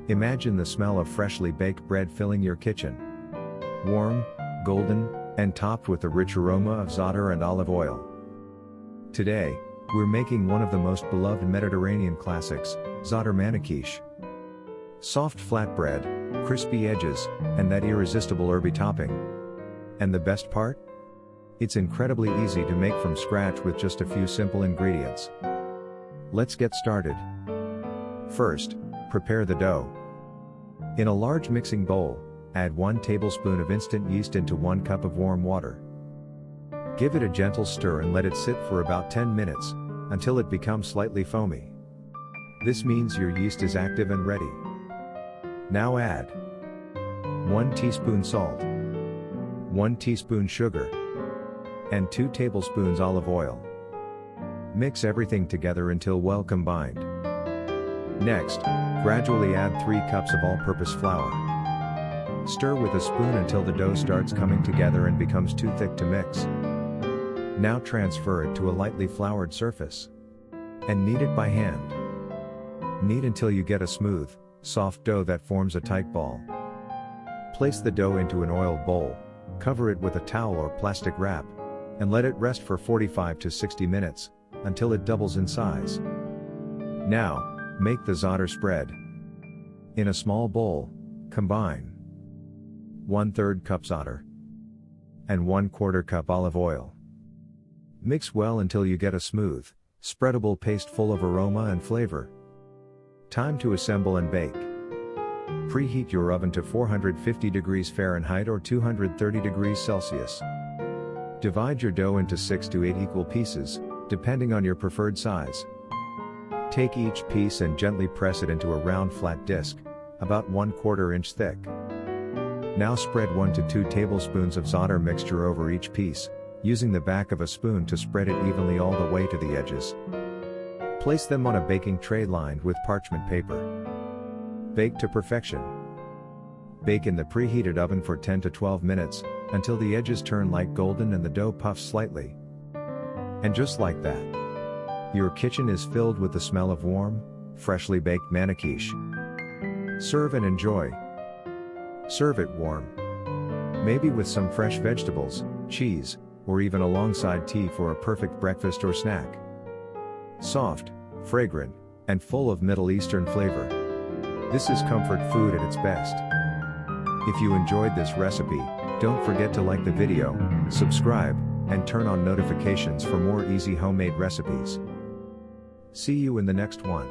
Imagine the smell of freshly baked bread filling your kitchen. Warm, golden, and topped with the rich aroma of za'atar and olive oil. Today, we're making one of the most beloved Mediterranean classics, Zaatar Manakeesh. Soft flatbread, crispy edges, and that irresistible herby topping. And the best part? It's incredibly easy to make from scratch with just a few simple ingredients. Let's get started. First, prepare the dough. In a large mixing bowl, add 1 tablespoon of instant yeast into 1 cup of warm water. Give it a gentle stir and let it sit for about 10 minutes, until it becomes slightly foamy. This means your yeast is active and ready. Now add 1 teaspoon salt, 1 teaspoon sugar, and 2 tablespoons olive oil. Mix everything together until well combined. Next, gradually add 3 cups of all-purpose flour. Stir with a spoon until the dough starts coming together and becomes too thick to mix. Now transfer it to a lightly floured surface. And knead it by hand. Knead until you get a smooth, soft dough that forms a tight ball. Place the dough into an oiled bowl, cover it with a towel or plastic wrap, and let it rest for 45 to 60 minutes, until it doubles in size. Now, make the za'atar spread. In a small bowl, combine 1/3 cup za'atar and 1/4 cup olive oil. Mix well until you get a smooth, spreadable paste full of aroma and flavor. Time to assemble and bake. Preheat your oven to 450 degrees Fahrenheit or 230 degrees Celsius. Divide your dough into 6 to 8 equal pieces, depending on your preferred size. Take each piece and gently press it into a round flat disc, about 1/4 inch thick. Now spread 1 to 2 tablespoons of za'atar mixture over each piece, using the back of a spoon to spread it evenly all the way to the edges. Place them on a baking tray lined with parchment paper. Bake to perfection. Bake in the preheated oven for 10 to 12 minutes, until the edges turn light golden and the dough puffs slightly. And just like that, your kitchen is filled with the smell of warm, freshly baked manakeesh. Serve and enjoy. Serve it warm. Maybe with some fresh vegetables, cheese, or even alongside tea for a perfect breakfast or snack. Soft, fragrant, and full of Middle Eastern flavor. This is comfort food at its best. If you enjoyed this recipe, don't forget to like the video, subscribe, and turn on notifications for more easy homemade recipes. See you in the next one.